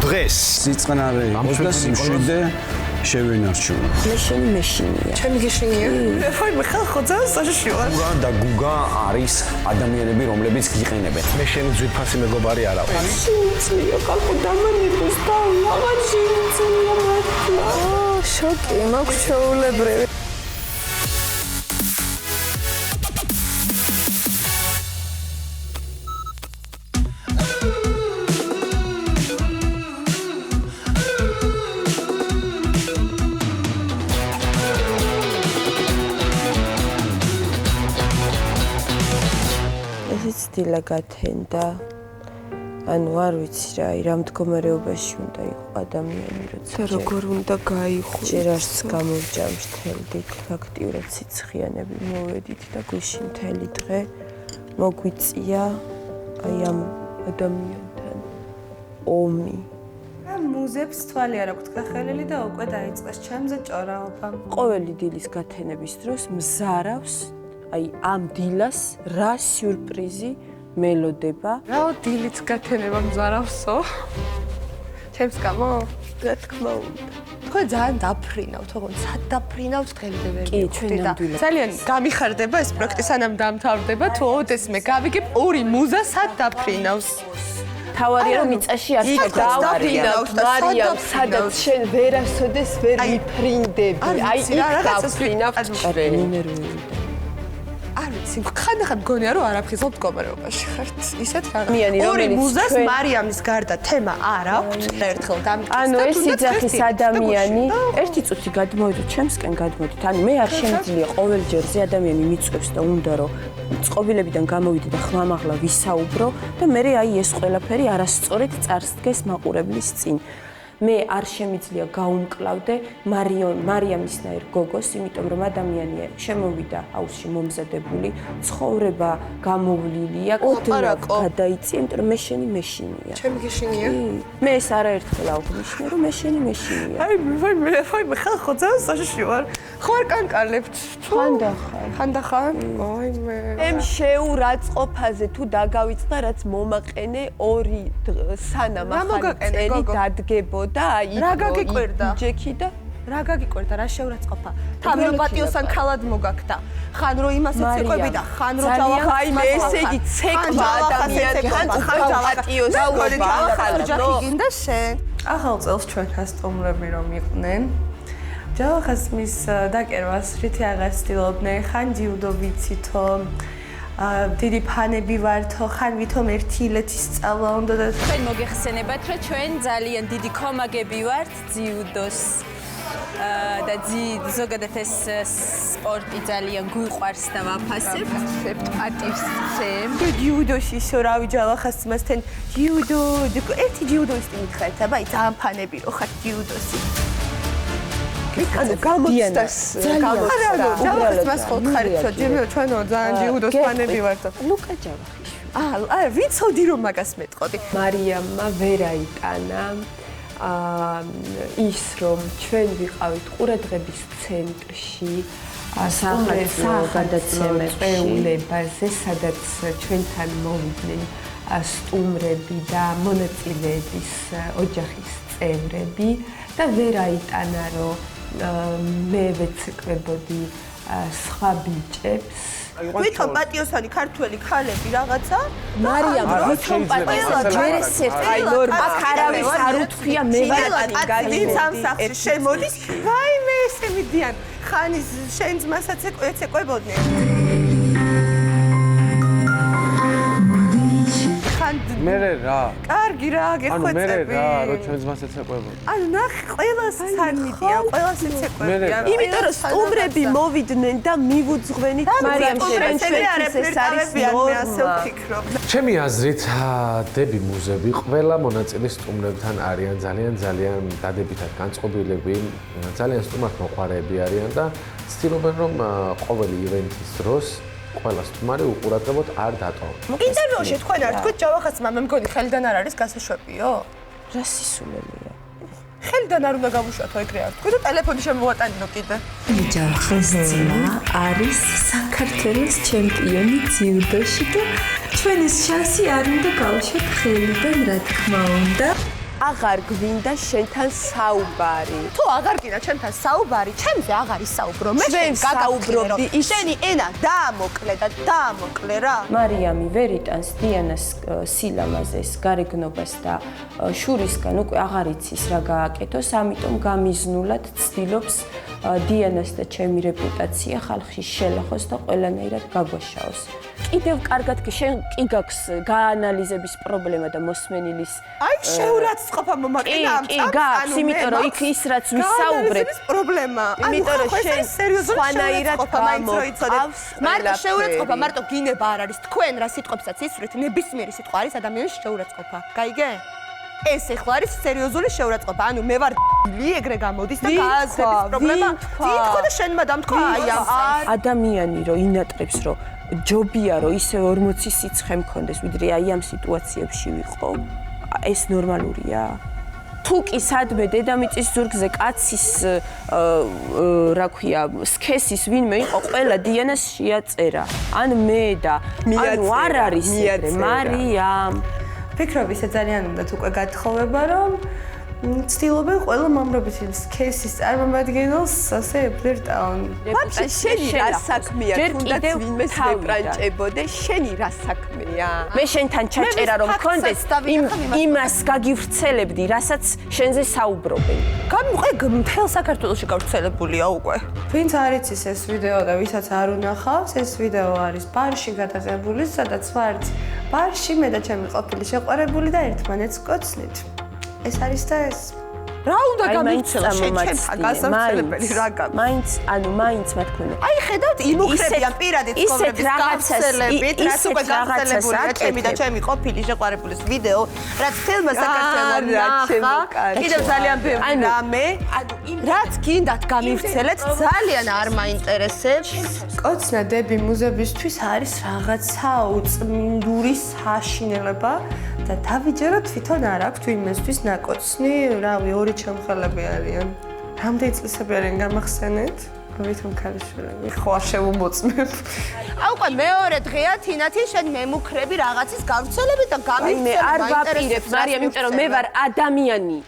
დღეს სიწყნარე იყოს და სიმშვიდე შევინარჩუნო. მეშინია. ჩემი გეშინია. მე ხალხო ძალიან საშიში ვარ. გუგა და გუგა არის ადამიანები, რომლებიც გიყენებენ. მე შენი ძვირფასი მეგობარი არა ვარ. შეუძლია ხალხო დამანიყოს და აღარ შეუძლია მართლა. შოკი, მაქვს შეუულებრივი. დილა გათენდა ანუ არ ვიცი რა რა მდგომარეობაში უნდა იყო ადამიანი როცა როგორ უნდა გაიხო ჯერ არც გამოვჯამშთელდით ფაქტიურად სიცხიანები მოვედით და გუშინ მთელი დღე მოგვიწია აი ამ ადამიანთან ომი მუზებს თვალი არ აქვს გახელილი და უკვე დაიწყეს ჩემზე ჭორაობა ყოველი დილის გათენების დროს მზარავს აი ამ დილას რა სიურპრიზი მელოდება რაო დილიც გათენება მზარავსო ჩემს გამო რა თქმა უნდა თქვენ ძალიან დაფრინავთ ოღონდ სად დაფრინავთ დღემდე ვერ მივხვდი და ძალიან გამიხარდება ეს პროექტი სანამ დამთავრდება თუ ოდესმე მე გავიგებ ორი მუზა სად დაფრინავს თავარია რომ მიწაში არ დავფრინავთ მარიამ სადაც შენ ვერასოდეს ვერ მიფრინდები აი იქ დავფრინავთ ჭრე ხანდახან მგონია რომ არაფრიზელ მდგომარეობაში ხართ ისეთ რაღაც ორი მუზას მარიამის გარდა თემა არ აქვს ერთხელ დამტკიცდა ანუ ეს იძახის ადამიანი ერთი წუთი გადმოვიდეთ ჩემსკენ გადმოდით ანუ მე არ შემიძლია ყოველჯერზე ადამიანი მიწვევს და უნდა რომ წყობილებიდან გამოვიდე და ხმამაღლა ვისაუბრო და მე აი ეს ყველაფერი არასწორად წარსდგეს მაყურებლის წინ მე არ შემიძლია გაუმკლავდე მარიამისნაირ გოგოს, იმიტომ რომ ადამიანია შემოვიდა აუზში მომზადებული, ცხოვრება გამოვლილია, ოდნავ გადაიწია, იმიტომ რომ მე შენი მეშინია. ჩემი გეშინია? მე ეს არაერთხელ აღვნიშნე, რომ მე შენი მეშინია. აი მე ხალხო ძალიან საშიში ვარ. ხარ კანკალებთ? ხანდახან? აი მე. ემ შეურაცხყოფაზე თუ დაგავიწყდა, რაც მომაყენე ორი სანამ ახალი წელი დადგებოდა და აი რა გაგიკვირდა? ჯექი და რა გაგიკვირდა? რა შეურაცხყოფა? თან რო პატიოსან ქალად მოგაქდა. ხან რო იმასაც ეყვები და ხან რო ჯავახა აი მე ესე იგი ცეკვა ადამიანთან ხან პატიოს ოჯახი გინდა შენ. ახალ წელს ჩვენ ასტუმრები რომ იყვნენ. ჯავახას მის დაკერვას რითი აღარ ცდილობდნენ, ხან ჯიუდო ვიცითო დიდი ფანები ვართო, ხან ვითომ ერთი ილეთის სწავლა უნდა და თქვენ მოგეხსენებათ, რომ ჩვენ ძალიან დიდი კომაგები ვართ ძიუდოს და ზოგადად ეს სპორტი ძალიან გვიყვარს და ვაფასებთ, პატივს ვცემ. ჯიუდოში ისო რავი ჯავახას მასთან ჯიუდო, ერთი ჯიუდოისტი მითხარით, აბა ძალიან ფანები რო ხარ ჯიუდოსი. ანუ გამოცდას ჯავახის მას ხოთხარიცო ჯიმო ჩვენო ძალიან ჯიუდოს ფანები ვართ ლუკა ჯავახიშვილი აა ვიცოდი რომ მაგას მეტყოდი მარიამმა ვერ აიტანა ის რომ ჩვენ ვიყავით ყურადღების ცენტრში სახელმწიფო გადაცემებაზე სადაც ჩვენთან მოვიდნენ სტუმრები და მონაწილეების ოჯახის წევრები და ვერ აიტანა რომ მე ვეცეკვებოდი სხვა ბიჭებს ვითომ პატიოსანი ქართველი ქალები რაღაცა მარიამ ვითომ პატიოსანი ჯერესერტ აი ნორმა აქ არავის არ უთქვია მე ვარ გადმოდი სამსახში შემოდის ვაიმე ესე მიდიან ხანის შენ ძმასაც ეცეკვებოდნენ მე რა კარგი რა გეხვეწები ანუ მე რა რო ჩვენ ძმას ეცეკვებოდი ანუ ნახე ყველას თან მიდია ყველას ეცეკვებია იმიტომ რომ სტუმრები მოვიდნენ და მივუძღვენით მარიამ შენჩვენთვის ეს არის ნორმა ჩემი აზრით დები მუზები ყველა მონაწილე სტუმრებთან არიან ძალიან დადებითად განწყობილები ძალიან სტუმართ მოყვარეები არიან და ცდილობენ რომ ყოველი ივენთის დროს ყველა სტუმარი უყურადღებოდ არ დატოვოს. ინტერვიუში თქვენ არ თქვით ჯავახაცმა მე მგონი ხელიდან არ არის გასაშვებიო? რა სისულელია? ხელიდან არ უნდა გავუშვათო ეგრე არ თქვი და ტელეფონი შემოვატანინო კიდე. ჯავახის ძმა არის საქართველოს ჩემპიონი ძიუდოში და ჩვენ ეს შანსი არ უნდა გავუშვათ ხელიდან რა თქმა უნდა. აღარ გვინდა შენთან საუბარი. თუ აღარ გინდა ჩემთან საუბარი, ჩემზე აღარ ისაუბრო. მე ჩვენ საუბრობდი, შენი ენა დაამოკლე და დაამოკლე რა. მარიამი ვერ იტანს დიანას სილამაზეს, გარეგნობას და შურისგან უკვე აღარ იცის რა გააკეთოს, ამიტომ გამიზნულად ცდილობს დიანას და ჩემი რეპუტაცია ხალხში შელახოს და ყველანაირად გაგვაშაოს. კიდევ კარგად შენ კი გაქვს გაანალიზების პრობლემა და მოსმენილის აი შეურაცხყოფა მომაკენა ამ წამს. კი გაქვს, იმიტომ რომ იქ ის რაც ვისაუბრებ პრობლემა. იმიტომ რომ შენ სერიოზულად გამოqავს. მარტო შეურაცხყოფა, მარტო გინება არ არის. თქვენ რა სიტყვებსაც ისვრით, ნებისმიერი სიტყვა არის ადამიანის შეურაცხყოფა. გაიგე? ეს ეხლა არის სერიოზული შეურაცხყოფა. ანუ მე ვარ ეგრე გამოდის და გააზრების პრობლემა. თითქო და შენმა დამთქვა აი ამ ადამიანი რო ინატრებს რომ ჯობია რომ ისე 40 სიცხე მქონდეს, ვიდრე აი ამ სიტუაციებში ვიყო. ეს ნორმალურია? თუ კი სადმე დედამიწის ზურგზე კაცის რა ქვია, სქესის ვინმე იყო, ყველა დიანას შეაწერა. ან მე და ანუ არ არის ეგრე, მარიამ. ფიქრობ ისე ძალიან უნდათ უკვე გათხოვება, რომ ცდილობენ ყველა მომრობითი სქესის წარმომადგენელს ასე ეფლირტაონ. ვაფშე შენი რა საქმეა, თუნდაც ვინმეს მეპრანჭებოდე, შენი რა საქმეა? მე შენთან ჩაჭერა რომ მქონდეს, იმას გაგივრცელებდი, რასაც შენზე საუბრობენ. გამიყვე მთელ საქართველოში გავრცელებულია უკვე. ვინც არ იცის ეს ვიდეო და ვისაც არ უნახავს, ეს ვიდეო არის ბარში გადაღებული, სადაც ვართ ბარში მე და ჩემი ყოფილი შეყვარებული და ერთმანეთს კოცნით. ეს არის და ეს. რა უნდა გამიცელა შენთან გასამცელებელი რა გაქვს? მაინც მათ ქვია. აი ხედავთ იმუქრებიან პირადი ცხოვრების გასცელებით, რაც უკვე გასცელებულია ჩემი და ჩემი ყოფილი შეყვარებულის ვიდეო, რაც თელმა საქართველოს ნახა. კიდევ ძალიან ბევრი რამე. რაც გინდათ გამივრცელეთ, ძალიან არ მაინტერესებს. კოცნა დები მუზებისთვის არის რაღაცა უწმინდური საშინელება. და დავიჯერო თვითონ არ აქვს ვინმესთვის ნაკოცნი, რავი, ორი ჩემხელები არიან. რამდენი წლისები არიან გამახსენეთ? ვითომ ქალიშვილები, ხო არ შევუმოწმებ. აუყე მეორე დღეა თინათი შენ მემუქრები რაღაცის გავრცელებით და გამივრცელებით. მე არ ვაპირებ, მარიამ, იმიტომ რომ მე ვარ ადამიანი.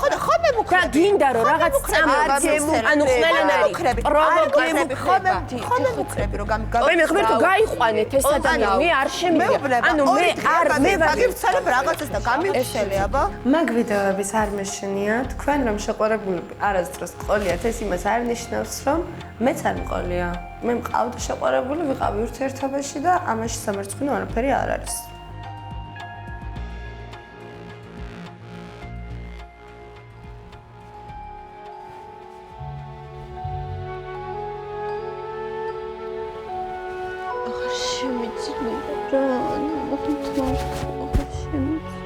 ხო და ხო მემუქრები. და გინდა რომ რაღაც წამოგვიწევ, ანუ ყველანაირი პროვოკაციები ხო მემუქრები რომ მე მეხმარ თუ გაიყვანეთ ეს ადამიანი, არ შემიძლია. ანუ მე ვარ გავრცელებ რაღაცას და გამივრცელე, აბა. მაგ ვიდეოების არ მეშინია, თქვენ რომ შეყვარებულები არასდროს ყოლიათ, ეს იმას არ ნიშნავს რომ მეც არ მყოლია. მე მყავდა შეყვარებული, ვიყავი ურთიერთობაში და ამაში სამარცხვინო არაფერი არ არის. აღარ შემიძლია რა, მოხდით აღარ შემიძლია.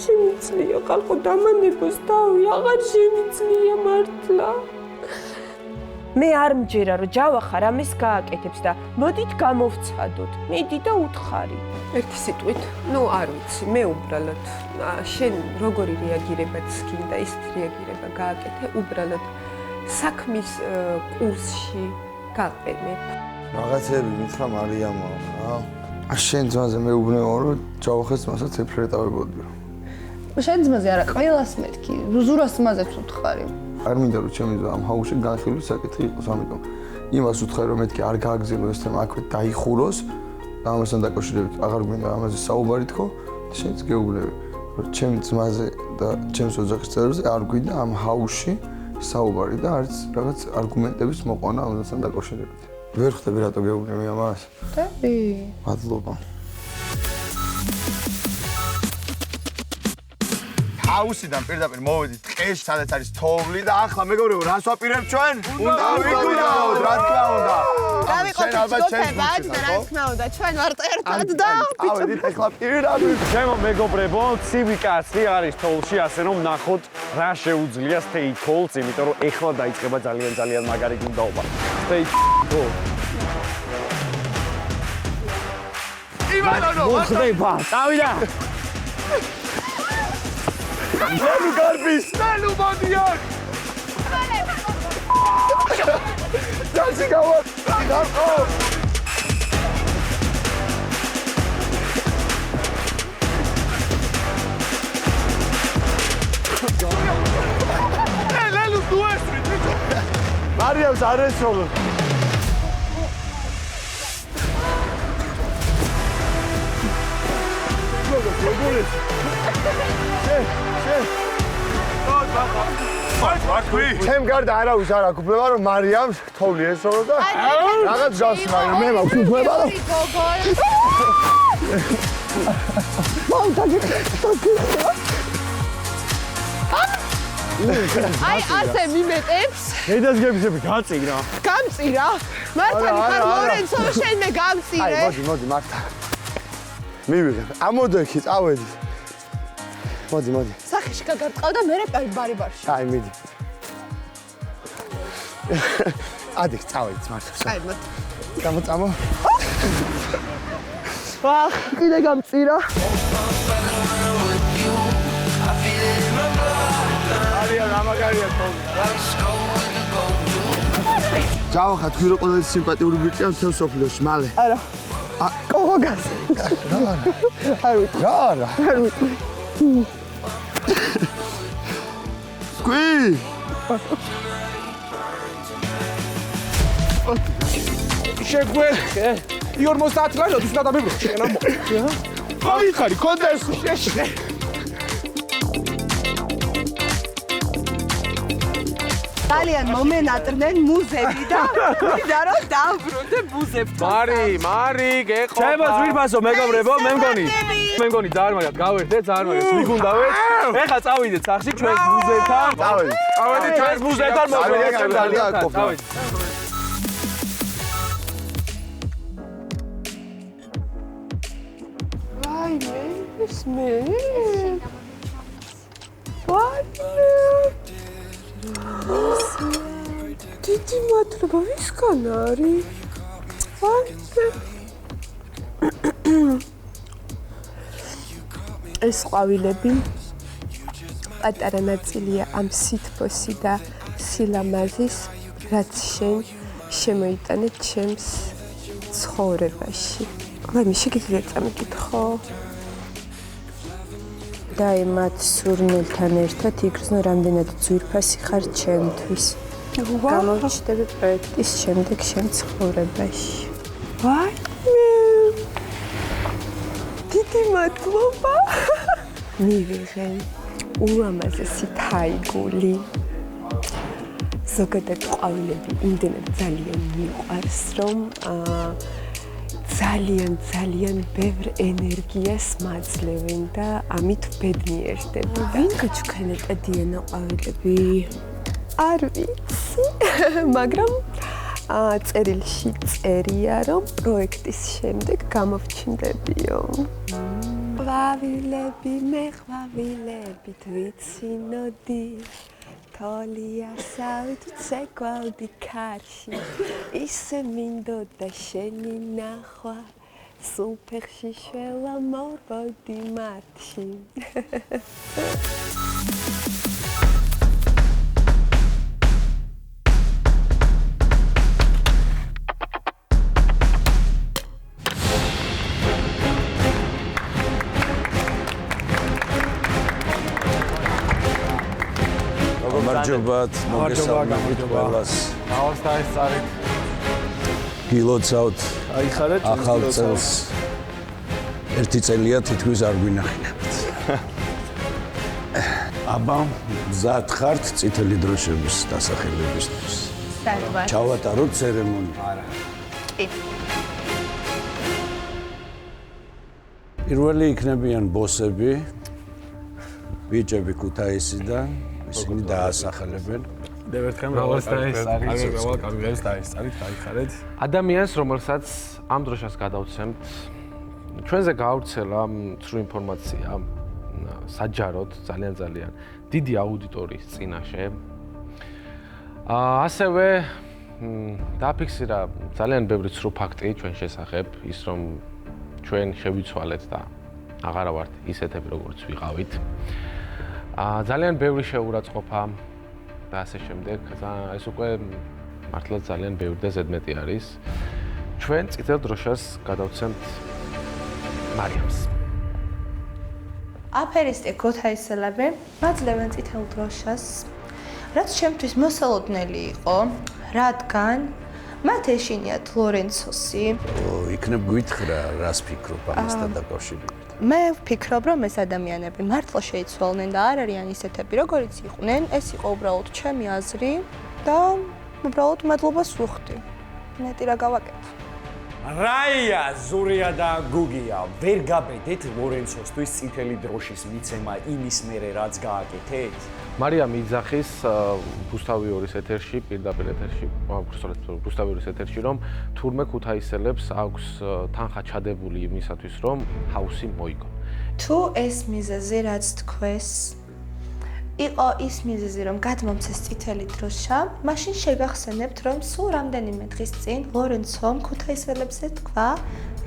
შემიძლია ხალხო დამანებოს თავი, აღარ შემიძლია მართლა. მე არ მჯერა რომ ჯავახარ ამის გააკეთებს და მოდით გამოვცადოთ. მიდი და უთხარი. ერთი სიტყვით, ნუ არ ვიცი, მე უბრალოდ შენ როგორი რეაგირებაც გინდა ის რეაგირება გააკეთე, უბრალოდ საქმის კურსში გაყენებ. რაღაცები მითხრა მარიამა რა. შენ ძმაზე მეუბნეო რომ ჯავახეს მასაც ეფლირტავებოდი. შენ ძმაზე არა, ყველას მეთქი, ზურას ძმაზეც უთხარი. არ მინდა რომ ჩემი ძმა ამ ჰაუსში განხილვის საკითხი იყოს, ამიტომ იმას უთხარი რომ მეთქი არ გააგზელო ეს თემა აქვე დაიხუროს და ამასთან დაკავშირებით აღარ მინდა ამაზე საუბარი თქო და შენც გეუბნები რომ ჩემი ძმაზე და ჩემს ოჯახის წევრებზე არ გვინდა ამ ჰაუსში საუბარი და არც რაღაც არგუმენტების მოყვანა ამასთან დაკავშირებით. ვერ ხვდები რატო გეუბნები ამას? ხდები. მადლობა. ჰაუსიდან პირდაპირ მოვედით ტყეში, სადაც არის თოვლი და ახლა მეგობრებო, რას ვაპირებ ჩვენ? უნდა ვიგვიდაოთ, რა თქმა უნდა. დავიყოფით ჯგუფებად და რა თქმა უნდა, ჩვენ ვართ ერთად და ავედით ახლა პირდაპირ. ჩემო მეგობრებო, ცივი კაცი არის თოვლში, ასე რომ ნახოთ რა შეუძლია stay cold, იმიტომ რომ ეხლა დაიწყება ძალიან მაგარი გუნდაობა. Stay cold. ივანო, მოხდება, წავიდა. ნუ გარბის, ნუ მოდიან. ჯანში გავარყო. ლელუ თუ ესვი ბიჭო. მარიამს არ ეცრობო. ჩემ გარდა არავის არ აქვს უფლება რომ მარიამს თოვლი ესროლო და რაღაც ჯავს მაგრამ მე მაქვს უფლება რომ აი ასე მიმეტებს შედას გებისები გაწირა. გამწირა მართალი ხარ ლორენცო შენ მე გამწირე აი მოდი მართა მივიღე ამოდექი წავედი მოდი სახეში გაგარწყავ და მე ბარი ბარში აი მიდი ადიქ წავედი მართა აი მოდი გამოწამო ვახ კიდე გამწირა არია რამაგარია თოვლი ჯავახა თქვი რომ ყველაზე სიმპათიური ბიჭია მთელ სოფლიოში მალე არა კოგო გას რა თქვი შეგვეხე 50 ლარი ის უნდა დამიბრუნო შენ ამ აი ხარი კონდეს შეშე ძალიან მომენატრნენ მუზები და ვიდა რომ დავბრუნდე მუზებთან. მარი გეყო ჩემო ძვირფასო მეგობრებო მე მგონი ძალიან მაგათ გავერთეთ ძალიან მაგათ მიგუნდავეთ ეხლა წავიდეთ სახში ჩვენს მუზებთან წავედით ჩვენს მუზებთან მოგვიყვებით ვაიმე ეს მე ვაიმე დიდი მადლობა ვისგან არის? ეს ყვავილები პატარა ნაწილია ამ სითბოსი და სილამაზის, რაც შენ შემოიტანე ჩემს ცხოვრებაში. ვაიმე, შეგიძლიათ წამიკითხო? და მათ სურნელთან ერთად იგრძნო რამდენად ძვირფასი ხარ ჩემთვის. გამოვჩნდები პროექტის შემდეგ შენ ცხოვრებაში. ვაიმე! დიდი მადლობა! მივიღე ულამაზესი თაიგული. ზოგადად ყვავილები იმდენად ძალიან მიყვარს, რომ ძალიან ბევრ ენერგიას მაძლევენ და ამით ბედნიერდები. ვინ გაჩქენეტა დიანა ყვავილები? არ ვიცი, მაგრამ წერილში წერია, რომ პროექტის შემდეგ გამოვჩნდებიო. ყვავილები, მე ყვავილებით ვიცინოდი. თოლია სავით ცეკვავდი ქარში, ისე მინდოდა შენი ნახვა, სულ ფეხში შველა მოვბოდი მათში. გამარჯობათ, მოგესალმებით ყველას. ნაოს დაესწარით. გილოცავთ აიხარეთ ახალ წელს. ერთი წელია თითქმის არ გვინახინებთ. აბა, მზად ხართ წითელი დროშების დასახელებისთვის. საერთოდ. ჩავატაროთ ცერემონია. არა. კი. პირველი იქნებიან ბოსები, ბიჭები ქუთაისიდან. ისინი დაასახელებენ. დევერთხემ რავალს დაესწარით. რავალ კამიგას დაესწარით, დაიხარეთ. ადამიანს, რომელსაც ამ დროშას გადავცემთ, ჩვენზე გაავრცელა ცრუ ინფორმაცია საჯაროდ, ძალიან დიდი აუდიტორიის წინაშე. ასევე დააფიქსირა ძალიან ბევრი ცრუ ფაქტი ჩვენ შესახებ, ის რომ ჩვენ შევიცვალეთ და აღარა ვართ ისეთები, როგორც ვიყავით. ძალიან ბევრი შეურაცხყოფა და ასე შემდეგ. ეს უკვე მართლაც ძალიან ბევრი და ზედმეტი არის. ჩვენ წითელ დროშას გადავცემთ მარიამს. აფერისტი ქუთაისელები მაძლევენ წითელ დროშას, რაც ჩემთვის მოსალოდნელი იყო, რადგან მათ ეშინიათ ლორენცოსი. იქნებ გვითხრა, რას ფიქრობ ამასთან დაკავშირებით? მე ვფიქრობ, რომ ეს ადამიანები მართლა შეიცვალნენ და არ არიან ისეთები, როგორიც იყვნენ. ეს იყო უბრალოდ ჩემი აზრი და უბრალოდ მადლობას ვუხდი. მეტი რა გავაკეთე. რაია, ზურია და გუგია, ვერ გაბედეთ ლორენცოსთვის წითელი დროშის მიცემა იმის მერე რაც გააკეთეთ? მარიამ იძახის რუსთავი 2-ის ეთერში, პირდაპირ ეთერში, რუსთავი 2-ის ეთერში, რომ თურმე ქუთაისელებს აქვს თანხა ჩადებული იმისათვის, რომ ჰაუსი მოიგონ. თუ ეს მიზეზი რაც თქვეს იყო ის მიზეზი, რომ გადმომცეს წითელი დროშა, მაშინ შეგახსენებთ, რომ სულ რამდენიმე დღის წინ ლორენცომ ქუთაისელებზე თქვა,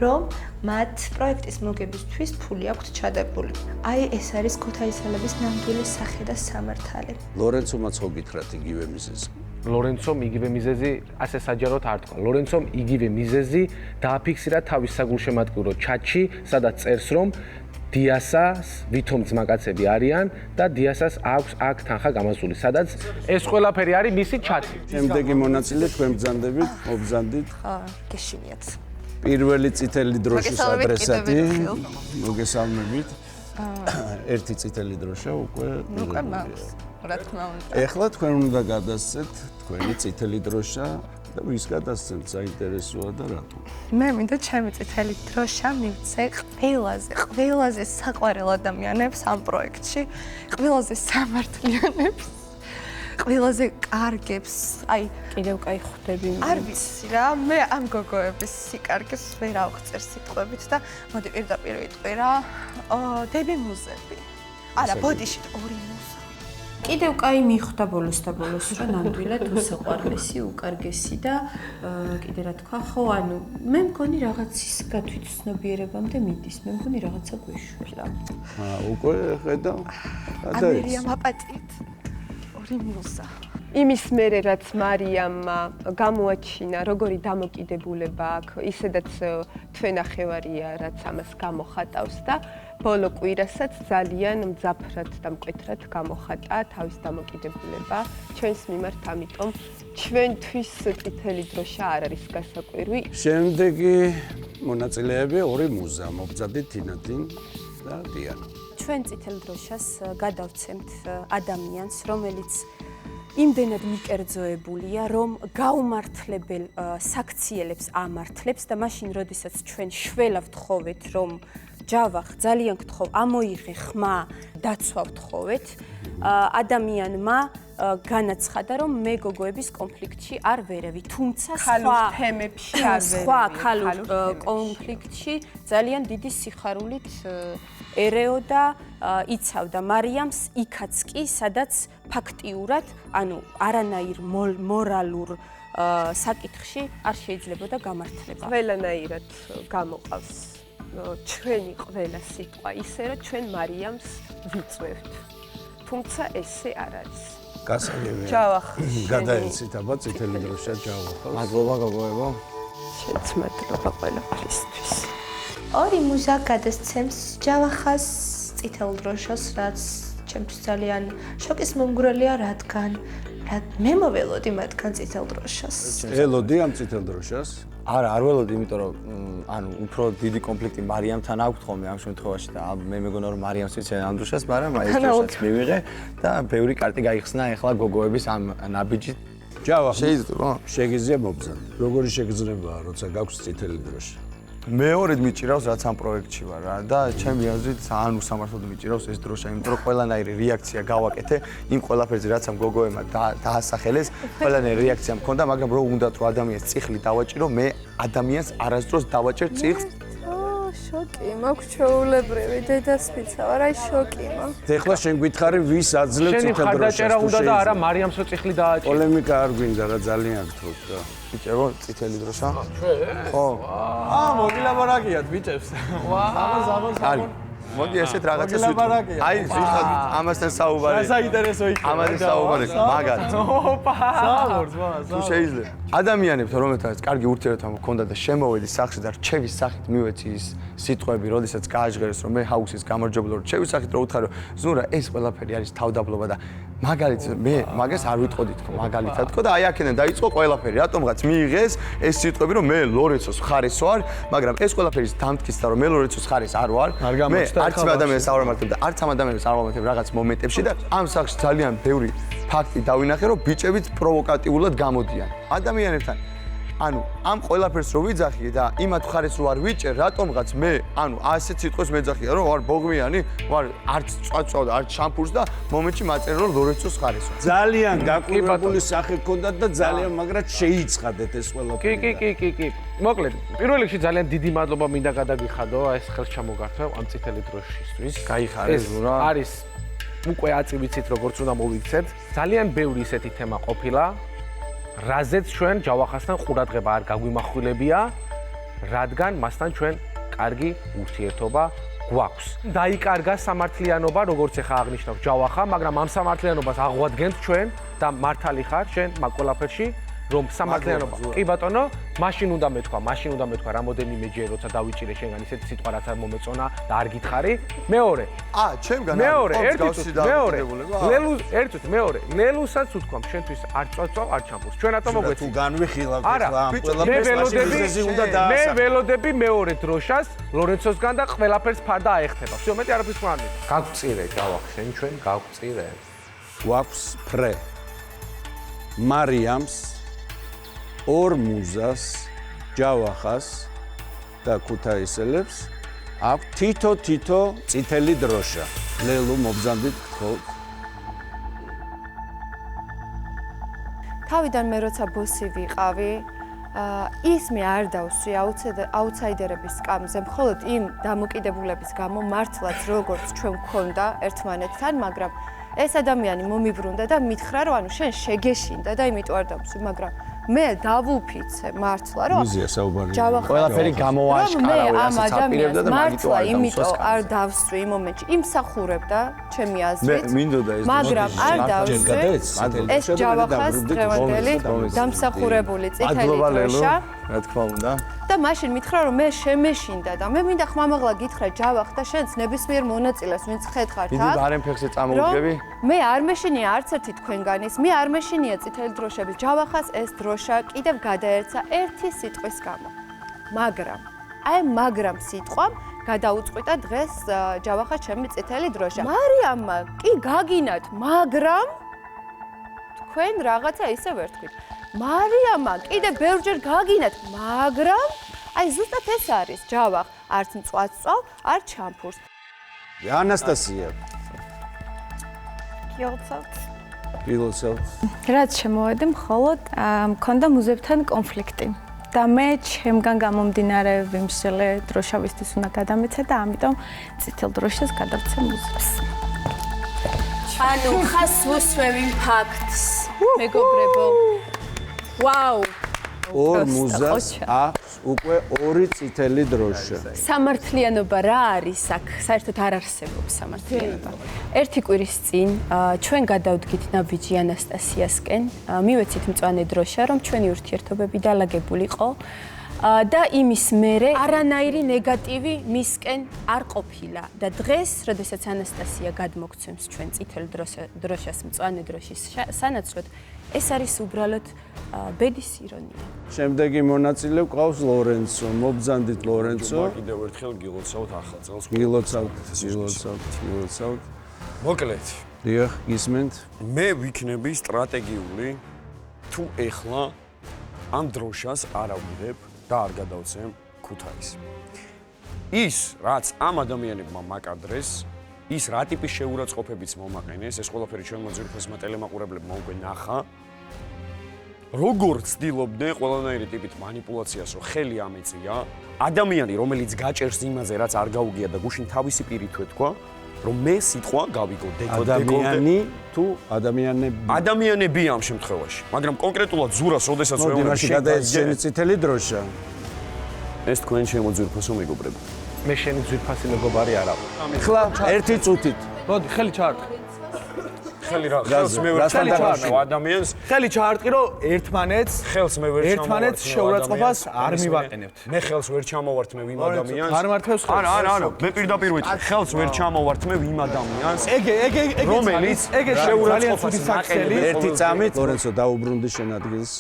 რომ მათ პროექტის მოგებისთვის ფული აქვთ ჩადებული. აი ეს არის ქუთაისელების ნამდვილი სახე და სამართალი. ლორენცომაც ხო გითხრათ იგივე მიზეზი? ლორენცომ იგივე მიზეზი ასე საჯაროდ არ თქვა. ლორენცომ იგივე მიზეზი დააფიქსირა თავის საგულშემატკივრო ჩატში, სადაც წერს, რომ დიასას ვითომ ძმაკაცები არიან და დიასას აქვს აქ თანხა გამოსული, სადაც ეს ყველაფერი არის მისი ჩატი. შემდეგი მონაწილე თქვენ ბრძანდებით, მობრძანდით. ხო, გეშინიათ. პირველი წითელი დროშის ადრესატი, მოგესალმებით. ერთი წითელი დროშა უკვე მაქვს, რა თქმა უნდა. ეხლა თქვენ უნდა გადასცეთ თქვენი წითელი დროშა და ვის გადასცემთ, საინტერესოა და რატო? მე მინდა ჩემი წითელი დროშა მივცე ყველაზე საყვარელ ადამიანებს ამ პროექტში, ყველაზე სამართლიანებს, ყველაზე კარგებს, აი კიდევ კაი ხვდები მე. არ ვიცი რა, მე ამ გოგოების სიკარგეს ვერ ავღწერ სიტყვებით და მოდი პირდაპირ ვიტყვი რა, დები მუზები. არა, ბოდიშით 2 მუზა. კიდევ კაი მიხვდა ბოლოს და ბოლოს, რომ ნამდვილად უსაყვარლესი, უკარგესი და კიდე რა თქვა, ხო, ანუ მე მგონი რაღაც ის გათვითცნობიერებამდე მიდის, მე მგონი რაღაცა გვეშველა. უკვე ხედავ? ამერია მაპატით. 2 მუზა. იმის მერე რაც მარიამმა გამოაჩინა, როგორი დამოკიდებულება აქვს, ისედაც თვენახევარია, რაც ამას გამოხატავს და ბოლო კვირასაც ძალიან მძაფრად და მკვეთრად გამოხატა თავის დამოკიდებულება ჩვენს მიმართ, ამიტომ ჩვენთვის წითელი დროშა არ არის გასაკვირი. შემდეგი მონაწილეები 2 მუზა, მობრძადით თინათინ და დიანა. ჩვენ წითელ დროშას გადავცემთ ადამიანს, რომელიც იმდენად მიკერძოებულია, რომ გაუმართლებელ საქციელებს ამართლებს და მაშინ, როდესაც ჩვენ შველა ვთხოვეთ, რომ ჯავახ, ძალიან გთხოვ, ამოიღე ხმა, დაცვა ვთხოვეთ, ადამიანმა განაცხადა, რომ მე გოგოების კონფლიქტში არ ვერევი, თუმცა სხვა ქალურ კონფლიქტში ძალიან დიდი სიხარულით ერეო და იცავდა მარიამს იქაც კი, სადაც ფაქტიურად, ანუ არანაირ მორალურ საკითხში არ შეიძლებოდა გამართლება. ყველანაირად გამოყავს ჩვენი ყველა სიტყვა ისე, რომ ჩვენ მარიამს ვიწვევთ. თუმცა ესე არ არის. გასაგებია. ჯავახ, გადაეცით აბა წითელი დროშა ჯავახს. მადლობა გოგოებო. შენც მადლობა ყველაფრისთვის. 2 მუზა გადასცემს ჯავახას წითელ დროშას, რაც ჩემთვის ძალიან შოკის მომგვრელია, რადგან მე მოველოდი მათგან წითელ დროშას. ელოდი ამ წითელ დროშას? არა, არ ველოდი, იმიტომ რომ ანუ უფრო დიდი კონფლიქტი მარიამთან აქვს ხოლმე ამ შემთხვევაში და მე მეგონა რომ მარიამს ვიციან ამ დროშას, მაგრამ აი ეს დროშაც მივიღე და ბევრი კარტი გაიხსნა ახლა გოგოების ამ ნაბიჯით. ჯავახ, შეიძლება? შეგიძლია მობრძანდ. როგორი შეგრძნებაა, როცა გაქვს წითელი დროშა? მეორედ მიჭირავს რაც ამ პროექტში ვარ რა და ჩემი აზრით ძალიან უსამართლოდ მიჭირავს ეს დროშა, იმიტომ რომ ყველანაირი რეაქცია გავაკეთე იმ ყველაფერზე რაც ამ გოგოებმა დაასახელეს, ყველანაირი რეაქცია მქონდა, მაგრამ რო უნდათ რომ ადამიანს წიხლი დავაჭირო, მე ადამიანს არასდროს დავაჭერ წიხლს. შოკი, მაქვს ჩაულებრივი დედას ვიცავ, აი შოკი მაქვს. ეხლა შენ გითხარი ვის აძლევ შენი წითელ დროშას? მხარდაჭერა უნდა და არა მარიამს რო წიხლი დააჭირა. პოლემიკა არ გვინდა რა, ძალიან გთხოვთ რა. მიჭერო წითელი დროშა? ხო. მოგილაბარაკიათ ბიჭებს. კარგი. მოდი ესეთ რაღაცას ვიტყვი. აი, ზუსტად ამასთან საუბარი. საინტერესო იქნება. ამაზე საუბარი, მაგათ. ოპა. საუბარს, თუ შეიძლება. ადამიანებს, რომელთაც კარგი ურთიერთობა მქონდა და შემოვედი სახლში და რჩევის სახით მივეცი ის სიტყვები, როდესაც გააჟღერეს, რომ მე ჰაუსის გამარჯვებულო რჩევის სახით რო უთხარო, ზურა ეს ყველაფერი არის თავდაბლობა და მაგალითად მე მაგას არ ვიტყოდი თქო, მაგალითად თქო და აი აქედან დაიწყო ყველაფერი. რატომღაც მიიღეს ეს სიტყვები, რომ მე ლორენცოს ხარეს ვარ, მაგრამ ეს ყველაფერი დამტკიცდა, რომ მე ლორენცოს ხარეს არ ვარ. მე არც ადამიანს არ ვამართებ და არც ამ ადამიანს არ ვამართებ რაღაც მომენტებში და ამ სახლში ძალიან ბევრი ფაქტი დავინახე, რომ ბიჭებიც პროვოკატიულად გამოდიან ადამიანებთან. ანუ ამ ყველაფერს რო ვიძახი და იმათ ხარეს რო არ ვიჭერ, რატომღაც მე, ანუ ასეთ სიტყვას მეძახია, რომ ვარ ბოღმიანი, ვარ არც წვაწვა და არც შამპურს და მომენტში მაწერე რომ ლორენცოს ხარეს ვარ. ძალიან გაკვირვებული სახე გქონდათ და ძალიან მაგრად შეიწყადეთ ეს ყველაფერი. კი. მოკლედ, პირველ რიგში ძალიან დიდი მადლობა მინდა გადაგიხადო ეს ხელს ჩამოგართვა ამ წითელი დროშისთვის. გაიხარეს ზურა. არის უკვე აწი ვიცით როგორც უნდა მოვიქცეთ. ძალიან ბევრი ისეთი თემა ყოფილა. რაზეც ჩვენ ჯავახასთან ყურადღება არ გაგვიმახვილებია, რადგან მასთან ჩვენ კარგი ურთიერთობა გვაქვს. დაიკარგა სამართლიანობა, როგორც ახლა აღნიშნავ ჯავახა, მაგრამ ამ სამართლიანობას აღვადგენთ ჩვენ და მართალი ხარ შენ მაგ ყველაფერში, რომ სამართლიანობა. კი ბატონო, მაშინ უნდა მეთქვა რამოდენიმეჯერ როცა დავიჭირე შენგან ისეთი სიტყვა რაც არ მომეწონა და არ გითხარი. მეორე. ჩემგან მეორე, ლელუსაც უთქვამ, შენთვის არ წვაწვავ, არ ჩამპურს. ჩვენ რატომ მოგვეცი? თუ განვიხილავთ ახლა ამ ყველაფერს უნდა მე ველოდები მეორე დროშას ლორენცოსგან და ყველაფერს ფარდა აეხთება. всё, მეტი არაფერს არ მინდა. გაგვწირე ჯავახ, შენ ჩვენ გაგვწირე. გვაქვს ფრე. მარიამს ორ მუზას, ჯავახას და ქუთაისელებს აქვს თითო წითელი დროშა. ლელუ მობზანდით გთხოვთ. თავიდან მე როცა ბოსი ვიყავი, ის მე არ დავსვი აუთსაიდერების სკამზე, მხოლოდ იმ დამოკიდებულების გამო მართლაც როგორც ჩვენ გქონდა ერთმანეთთან, მაგრამ ეს ადამიანი მომიბრუნდა და მითხრა, რომ ანუ შენ შეგეშინდა და იმიტომ არ დავსვი, მაგრამ მე დავუფიცე მართლა, რომ ყველაფერი გამოაშკარა, რასაც აპირებდა და მართლა იმიტომ არ დავსვი იმ მომენტში, იმსახურებდა ჩემი აზრით, მაგრამ არ დავსვი ეს ჯავახას დღევანდელი დამსახურებული წითელი დროშა. რა თქმა უნდა. და მაშინ მითხრა რომ მე შემეშინდა და მე მინდა ხმამაღლა გითხრა ჯავახ და შენც ნებისმიერ მონაწილეს ვინც ხედხართ აქ. დიდი ბარემფეხზე წამოვდგები. მე არ მეშინია არც ერთი თქვენგანის, მე არ მეშინია წითელი დროშების ჯავახას ეს დროშა კიდევ გადაერცა ერთი სიტყვის გამო. მაგრამ სიტყვამ გადაუწყვიტა დღეს ჯავახა ჩემი წითელი დროშა. მარიამმა კი გაგინათ, მაგრამ თქვენ რაღაცა ისე ვერ თქვით. მარიამმა კიდე ბევრჯერ გაგინათ, მაგრამ აი ზუსტად ეს არის ჯავახ, არც მწვავ, არც ჩამფურს. ანასტასია. გილოცავთ. რაც შემოვედი, მხოლოდ მქონდა მუზებთან კონფლიქტი. და მე ჩემგან გამომდინარე ვიმსლე დროშავისთვის უნდა გადამეცე და ამიტომ წითელ დროშას გადავცე მუზებს. ანუ ხას ვუსვევი ფაქტს, მეგობრებო. ვაუ! ორ მუზას აქვს უკვე ორი წითელი დროშა. სამართლიანობა რა არის აქ? საერთოდ არ არსებობს სამართლიანობა. ერთი კვირის წინ ჩვენ გადავდგით ნაბიჯი ანასტასიასკენ, მივეცით მწვანე დროშა, რომ ჩვენი ურთიერთობები დალაგებულიყო და იმის მერე არანაირი ნეგატივი მისკენ არ ყოფილა და დღეს, როდესაც ანასტასია გადმოგცემს ჩვენ წითელ დროშას მწვანე დროშის სანაცვლოდ, ეს არის უბრალოდ ბედის ირონია. შემდეგი მონაწილე გვყავს ლორენცო, მობზანდით ლორენცო. კიდევ ერთხელ გილოცავთ ახალ წელს. გილოცავთ. მოკლედ. დიახ, გისმენთ. მე ვიქნები სტრატეგიული თუ ეხლა ამ დროშას არ ავიღებ და არ გადავცემ ქუთაისს. ის, რაც ამ ადამიანებმა მაკადრეს, ის რა ტიპის შეურაცხყოფებიც მომაყენეს, ეს ყველაფერი ჩვენმა ძირფესმა ტელემაყურებლებმა უკვე ნახა. როგორ ცდილობდნენ ყველანაირი ტიპით манипуляციას, რომ ხელი ამეწია, ადამიანი, რომელიც გაჭერს იმაზე, რაც არ გაუგია და გუშინ თავისი პირით თქვა, რომ მე სიტყვა გავიგო ადამიანი თუ ადამიანები? ადამიანები ამ შემთხვევაში, მაგრამ კონკრეტულად ზურას, როდესაც ვეუბნები, გადაეცემი წითელი დროშა. ეს თქვენ შემოძირფოსო მეგობრებო. მე შენი ძვირფასი მეგობარი არა ვარ. ხლა ერთი წუთით. მოდი, ხელი ჩაარტყი. ხელი რა, ხელს მე ვერ ჩაარტყი ადამიანს. ხელი ჩაარტყი, რომ ერთმანეთს ერთმანეთს შეურაცხყოფას არ მივაყენებთ. მე ხელს ვერ ჩამოვართ მე ვიმ ადამიანს. არ მართავს ხელს. არა, მე პირდაპირ ვიტყვი, ხელს ვერ ჩამოვართ მე ვიმ ადამიანს. ეგ რომელიც შეურაცხყოფის საქსელი. ერთი წამით ლორენცო დაუბრუნდი შენ ადგილს.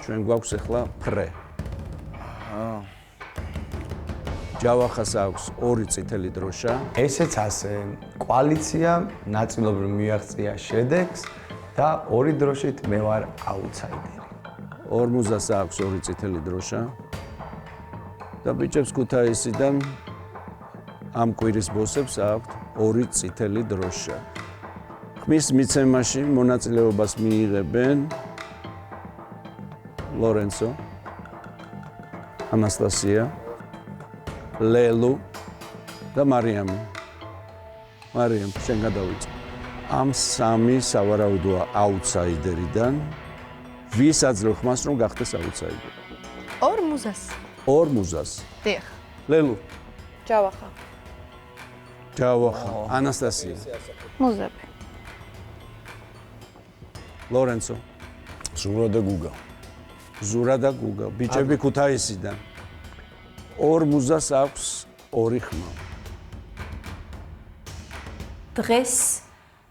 ჩვენ გვაქვს ახლა ფრე. ჯავახას აქვს 2 წითელი დროშა. ესეც ასე. კოალიცია ნაწილობრივ მიაღწია შედეგს და 2 დროშით მე ვარ აუთსაიდერი. ორმუზას აქვს 2 წითელი დროშა. და ბიჭებს ქუთაისიდან ამ კვირის ბოსებს აქვს 2 წითელი დროშა. ხმის მიცემაში მონაწილეობას მიიღებენ ლორენცო, ანასტასია, ლელუ და მარიამი. მარიამ, შენ გადავიწე. ამ 3 სავარაუდოა აუთსაიდერიდან. ვის აძლევ ხმას რომ გახდეს აუთსაიდერი? ორმუზას. ორმუზას. დიახ. ლელუ. ჯავახა. ჯავახა. ანასტასია. მუზები. ლორენცო. ზურა და გუგა. ზურა და გუგა. ბიჭები ქუთაისიდან. ორმუზას აქვს 2 ხმა. დღეს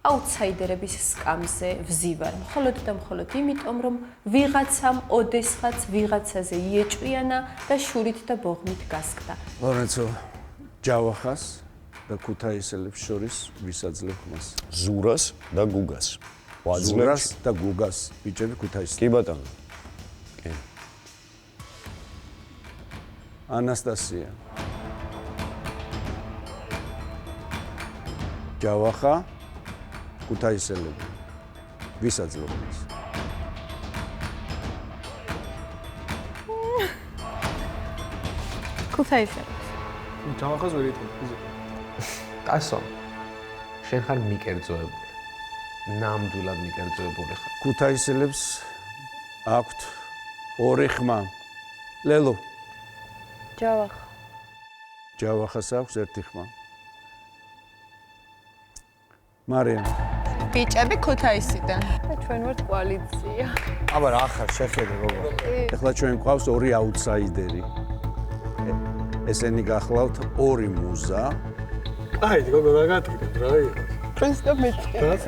აუთსაიდერების სკამზე ვზივარ, მხოლოდ და მხოლოდ იმიტომ, რომ ვიღაცამ ოდესღაც ვიღაცაზე იეჭვიანა და შურით და ბოღმით გასკდა. ლორენცო, ჯავახას და ქუთაისელებს შორის ვის აძლევ ხმას? ზურას და გუგას. ზურას და გუგას ბიჭები ქუთაისიდან. კი ბატონო. კი. ანასტასია. ჯავახა, ქუთაისელები. ვის აძლევ ხმას? ქუთაისელებს. ჯავახას ვერ იტყვი. ტასო, შენ ხარ მიკერძოებული. ნამდვილად მიკერძოებული ხარ. ქუთაისელებს აქვთ 2 ხმა. ლელო. ჯავახა. ჯავახას აქვს 1 ხმა. მარიამ. ბიჭები ქუთაისიდან. ჩვენ ვართ კოალიცია. აბა რა ხარ შეხედე გოგო. ეხლა ჩვენ გვყავს 2 აუთსაიდერი. ესენი გახლავთ 2 მუზა. აი, გოგო რა გატკიდეთ რა იყო? ჩვენს და მეწყეს.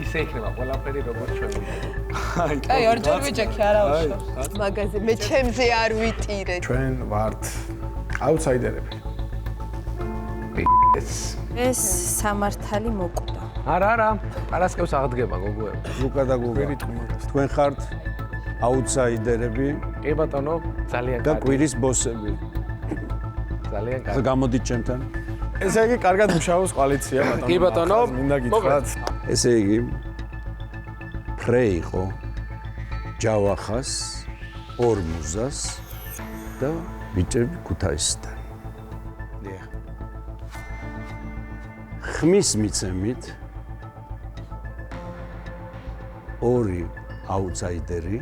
ისე იქნება ყველაფერი როგორც ჩვენ ვიყავით. აი, ორჯერ ვიჯექი არა უშავს. მაგაზე მე ჩემზე არ ვიტირეთ. ჩვენ ვართ აუთსაიდერები. ეს სამართალი მოკვდა. არა, პარასკევს აღდგება გოგოები. ლუკა და გუგა. თქვენ ხართ აუთსაიდერები. კი ბატონო, ძალიან და კარგი. კვირის ბოსები. ძალიან ხა კარგი. გამოდით ჩემთან. ესე იგი, კარგად მუშაობს კოალიცია, ბატონო. კი ბატონო. მინდა გითხრათ. ესე იგი, ფრე იყო ჯავახას, ორმუზას და ბიჭები ქუთაისიდან. დიახ. ხმის მიცემით 2 აუთსაიდერი.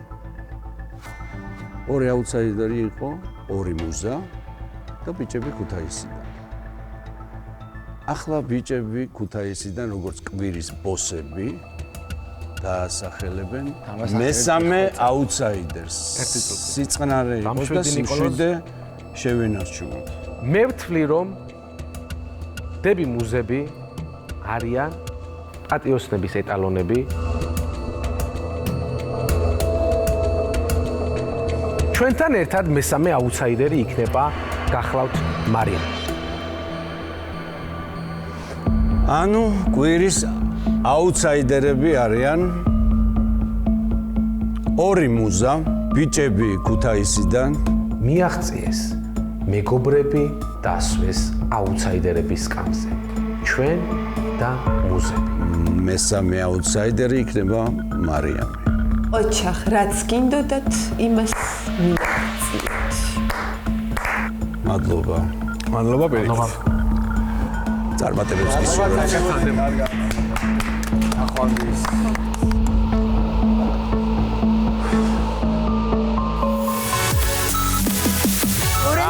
2 აუთსაიდერი იყო 2 მუზა და ბიჭები ქუთაისიდან. ახლა ბიჭები ქუთაისიდან როგორც კვირის ბოსები დაასახელებენ მესამე აუთსაიდერს. სიწყნარე იყოს და სიმშვიდე შევინარჩუნოთ. მე ვთვლი რომ დები მუზები არიან პატიოსნების ეტალონები. ჩვენთან ერთად მესამე აუთსაიდერი იქნება გახლავთ მარიამ. ანუ კვირის აუთსაიდერები არიან 2 მუზა, ბიჭები ქუთაისიდან. მიაღწიეს მეგობრები დასვეს აუთსაიდერების სკამზე. ჩვენ და მუზები. მესამე აუთსაიდერი იქნება მარიამი. ოჩახ, რაც გინდოდათ, იმას მიაღწიეთ. მადლობა. მადლობა პირიქით. წარმატებებს გისურვებთ. ახვალდის.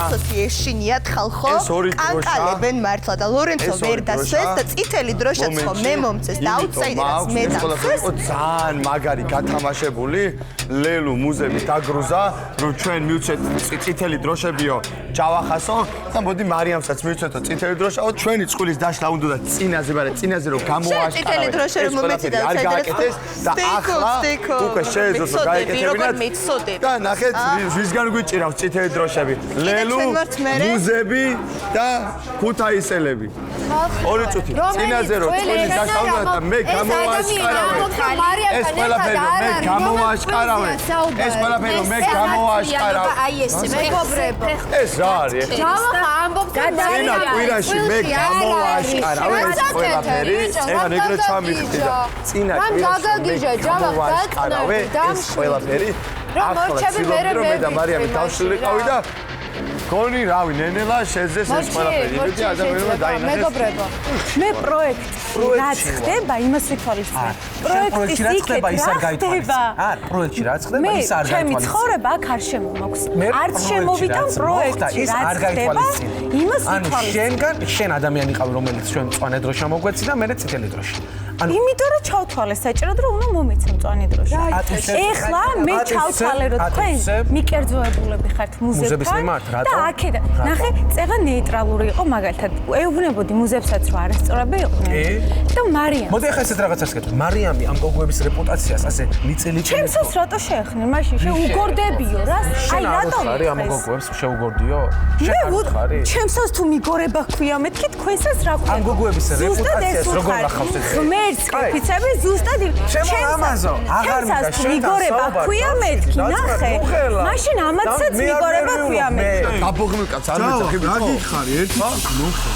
ლორენცოსი ეშინიათ ხალხო კანკალებენ მართლა და ლორენცო ვერ დასვეს და წითელი დროშაც ხო მე მომწეს და აუტსაიდერად მე დავხეს ძალიან მაგარი გათამაშებული ლელუ მუზები დაგრუზა რომ ჩვენ მივცეთ წითელი დროშებიო ჯავახასო და მოდი მარიამსაც მივცეთო წითელი დროშაო ჩვენი წყვილის დაშლა უნდა და წინაზე ბარე წინაზე რომ გამოაშკარავენ წითელი დროშა რომ მომეცი და არ გააკეთეს და ახლა უკვე შეეძლო გააკეთებინათ და ნახეთ ვისგან გვიჭირავს წითელი დროშები ლელუ მუზები და ქუთაისელები ორი წუთი წინაზე რომ წყვილის დაშლა უნდა და მე გამოაშკარავენ ეს ყველაფერი მე გამოაშკარავენ ეს ყველაფერი მე გამოაშკარავ აი ეს მეგობრებო ეს რა არის ჯავახა ამბობს წინა კვირაში მე გამოაშკარავ ეს ყველაფერი ეხლა ეგრე ჩამიხდი და წინა კვირაში გამოაშკარავ ეს ყველაფერი ახლა ცდილობდი რომ მე და მარიამი დავშლილიყავი და გონი რავი ნენელა შეძეს ეს ყველაფერი იმედი ადამიანებმა დაინახეს მეგობრებო მე პროექტი რაც ხდება იმას ვითვალისწინებ პროექტი რაც ხდება ის არ გაითვალისწინებს არა პროექტი რაც ხდება ის არ გაითვალისწინებს მე ჩემი ცხოვრება აქ არ შემომაქვს არც შემოვიდა პროექტი ის არ გაითვალისწინებს იმას ვითვალისწინებ შენ ადამიანი ყავი რომელიც ჩვენ მწვანე დროშა მოგვეცი და მე წითელი დროშა იმიტომ რომ ჩავთვალე საჭიროდ რომ უნდა მომეცე მწვანე დროშა ეხლა მე ჩავთვალე რომ თქვენ მიკერძოებულები ხართ მუზებთან და აქედა ნახე წეღა ნეიტრალური იყო მაგალითად ეუბნებოდი მუზებსაც რომ არასწორები იყვნენ და მარიამ მოდი ახლა ესეთ რაღაცას გეტყვი მარიამი ამ გოგოების რეპუტაციას ასე მიწილიწილი ჩემსაც რატო შეეხნენ მაშინ შეუგორდებიო რა აი რატო არის ამ გოგოებს შეუგორდიო შენ არ ხარი ჩემსაც თუ მიგორება ქვია მეთქი თქვენსაც რა ქვია ამ გოგოების რეპუტაციას როგორ ნახავს ეს კეფიცები ზუსტად ჩემს აღარ მიგორება ქვია მეთქი ნახე მაშინ ამათსაც მიგორება ქვია მეთქი დაბოღმილ კაც არ მეცახი რა გითხარი ერთი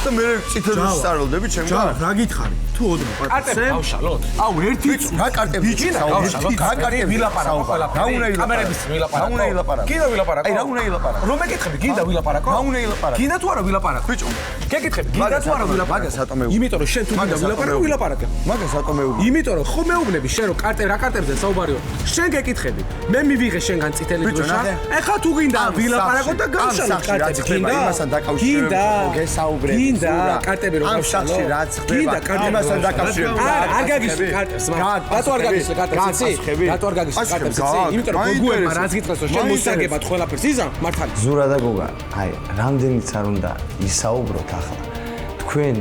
და მე წითელი სტაროლდები ჩემგან რა გითხარი თუ ოდნავ კარტები დავშალოთ აუ ერთი რა კარტები დავშალოთ რა კარტები ვილაპარაკო ყველაფერი კამერების ვილაპარაკო რა უნდა ვილაპარაკო კიდე ვილაპარაკო აი რა უნდა ვილაპარაკო რომ მეკითხები გინდა ვილაპარაკო რა უნდა ვილაპარაკო გინდა თუ არა ვილაპარაკო ბიჭო გეკითხები გინდა თუ არა ვილაპარაკო მაგას ატომეუბნები იმიტომ რომ შენ თუ გინდა ვილაპარაკო ვილაპარაკე მაგას ატომეუბნები იმიტომ რომ ხო მეუბნები შენ რომ რა კარტებზე საუბარიო შენ გეკითხები მე მივიღე შენგან წითელი დროშა ეხლა თუ გინდა ვილაპარაკო და გავშალოთ კარტები გინდა იმასთან დაკავშირებით გესაუბრებ გინდა კარტები რომ გავშალოთ ამ რაც ხდება იმასთან დაკავშირებით არ გაგისვი კარტებს რატო არ გაგისვი კარტებს რატო არ გაგისვი კარტებს იმიტომ რომ გოგოებმა რაც გითხრას რომ შენ მოსაგებად ყველაფერს იზამ მართალი ზურა და გოგა აი რამდენიც არ უნდა ისაუბროთ ახლა თქვენ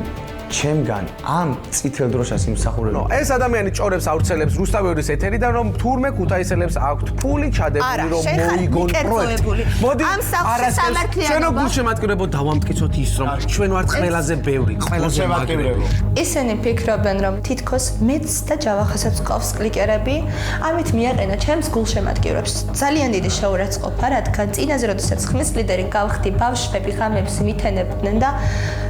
ჩემგან ამ წითელ დროშას იმსახურებთ. ეს ადამიანი ჭორებს ავრცელებს რუსთავეურის ეთერიდან რომ თურმე ქუთაისელებს აქვთ ფული ჩადებული რომ მოიგონ პროექტი. მოდი ამ სახში სამართლიანობა. ჩვენ გულშემატკივრებო დავამტკიცოთ ის რომ ჩვენ ვართ ყველაზე ბევრი, ყველაზე მაგარი. ისინი ფიქრობენ რომ თითქოს მეც და ჯავახასაც ყავს კლიკერები, ამით მიაყენა ჩემს გულშემატკივრებს. ძალიან დიდი შეურაცხყოფა, რადგან წინაზე როდესაც ხმის ლიდერი გავხდი, ბავშვები ღამებს მითენებდნენ და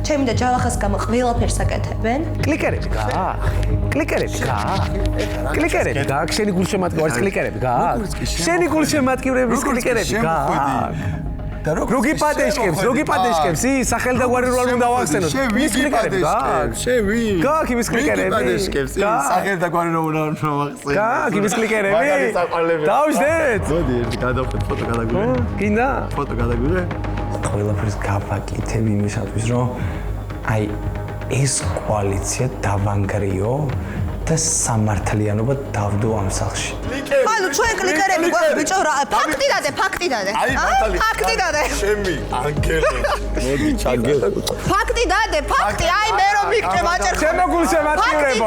ჩემი და ჯავახას გამო ყველაფერს აკეთებენ. კლიკერები გააქვს. კლიკერები გააქვს. კლიკერები გააქვს. შენი გულშემატკივრის კლიკერები გააქვს. შენი გულშემატკივრების კლიკერები გააქვს. Rogi padeshkebs, ის სახელდაგვარი რო არ უნდა ავახსენოთ. ის კლიკერები გააქვს. გააქვს იმის კლიკერები. padeshkebs, ის სახელდაგვარი რო უნდა ავახსენოთ. გააქვს იმის კლიკერები. დავშდეთ. მოდი ერთი გადავხეთ ფოტო გადაგვირე. გინდა? ფოტო გადაგვირე. ყველაფერს გავაკეთებ იმისათვის, რომ აი ეს კოალიცია დავანგრიო და სამართლიანობა დავდო ამ სახლში. ანუ ჩვენ კლიკერები გვაქვს ბიჭო რა ფაქტი დადე. აი მართალი. ფაქტი დადე. შემი ანგელო. მოდი ჩაგელო. ფაქტი დადე, ფაქტი. აი მე რომ მიქნე ვაჭერ. ჩემო გულშემატკივრებო.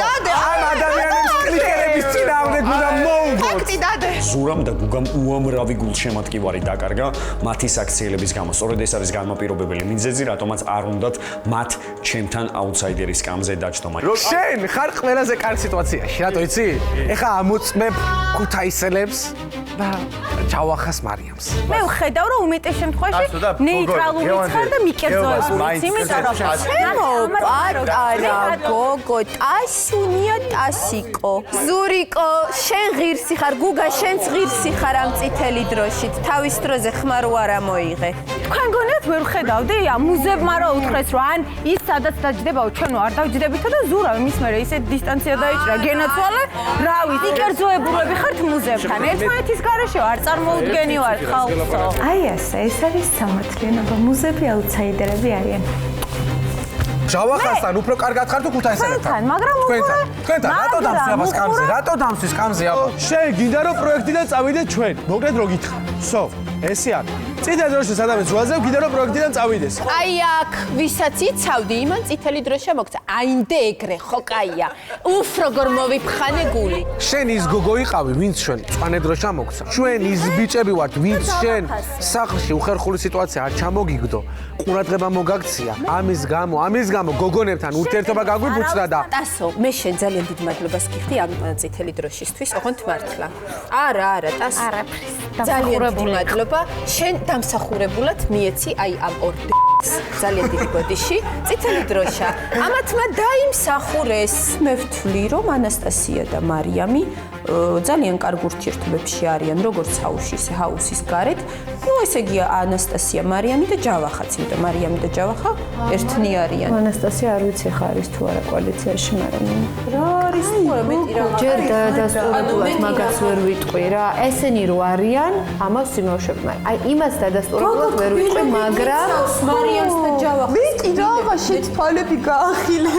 ამ ადამიანებს კლიკერების წინააღმდეგ უნდა მოუგოთ. ფაქტი დადე. ზურამ და გუგამ უამრავი გულშემატკივარი დაკარგა მათი საქციელების გამო. სწორედ ეს არის განმაპირობებელი მიზეზი, რატომაც არ უნდათ მათ ჩემთან აუტსაიდერის სკამზე დაჯდომა. შენ ხარ ყველაზე კარგი სიტუაციაში, რატო იცი? ეხა ამოწმებ ქუთაისელებს და ჩავახას მარიამს. მე ვხედავ რომ უმეტეს შემთხვევაში ნეიტრალური ხარ და მიკერძოებული, იმიტომ რომ პატარა გოგო ტასუნია ტასიკო. ზურიკო, შენ ღირსი ხარ, გუგა შენც ღირსი ხარ ამ წითელი დროშით. თავის დროზე ხმარო არ ამოიღე. თქვენ გონიათ ვერ ხედავდი? მუზებმა რა უთხრეს რომ ან ის სადაც დაჯდებაო ჩვენო არ დავჯდებითო და ზურავ მის მერე ისე დისტანცია დაიჭრა გენაცვალე რა ვიცი კერძოებულები ხართ მუზებთან ერთმანეთის გარეშე არ წარმოუდგენი ვართ ხალხო აი ეს არის სამართლიანობა მუზები აუთსაიდერები არიან ჯავახასთან უფრო კარგად ხარ თუ ქუთაისელებთან? მაგრამ თქვენთან რატო დამსწრებას კამზე? რატო დამსვის კამზე აბა? შენ გინდა რომ პროექტიდან წავიდე ჩვენ. მოკლედ რო გითხრა. სო, ესე არის. წითელ დროშას ადამიანს ვაზევ, გინდა რომ პროექტიდან წავიდეს. აი აქ, ვისაც იცავდი, იმან წითელი დროშა მოგცა. აინდე ეგრე, ხო კაია. უფ როგორ მოვიფხანე გული. შენ ის გოგო იყავი, ვინც ჩვენ წვანე დროშა მოგცა. ჩვენ ის ბიჭები ვართ, ვინც შენ სახლში უხერხული სიტუაცია არ ჩამოგიგდო. ყურადღება მოგაქცია. ამის გამო გოგონებთან ურთიერთობა გაგვიბუცდა და ტასო, მე შენ ძალიან დიდ მადლობას გიხდი ამ წითელი დროშისთვის, ოღონდ მართლა. არა, ტასო. არაფრის. ძალიან დიდი მადლობა. შენ დამსახურებულად მიეცი აი ამ ორ ძალიან დიდი ბოდიში წითელი დროშა. ამათმა დაიმსახურეს. მე ვთვლი, რომ ანასტასია და მარიამი ძალიან კარგ ურთიერთობებში არიან, როგორც ჰაუსში, ისე ჰაუსის გარეთ. ნუ ესე იგი ანასტასია, მარიამი და ჯავახაც, იმიტომ მარიამი და ჯავახა ერთნი არიან. ანასტასია არ ვიცი ხა არის თუ არა კოალიციაში, მაგრამ რა არის თუ არა მეტი რა. ჯერ დადასტურებულად მაგას ვერ ვიტყვი რა. ესენი რო არიან, ამას იმავშებ, მაგრამ აი იმას დადასტურებულად ვერ ვიტყვი, მაგრამ მარიამს და ჯავახს. მეტი რაღაცა თვალები გაახილე.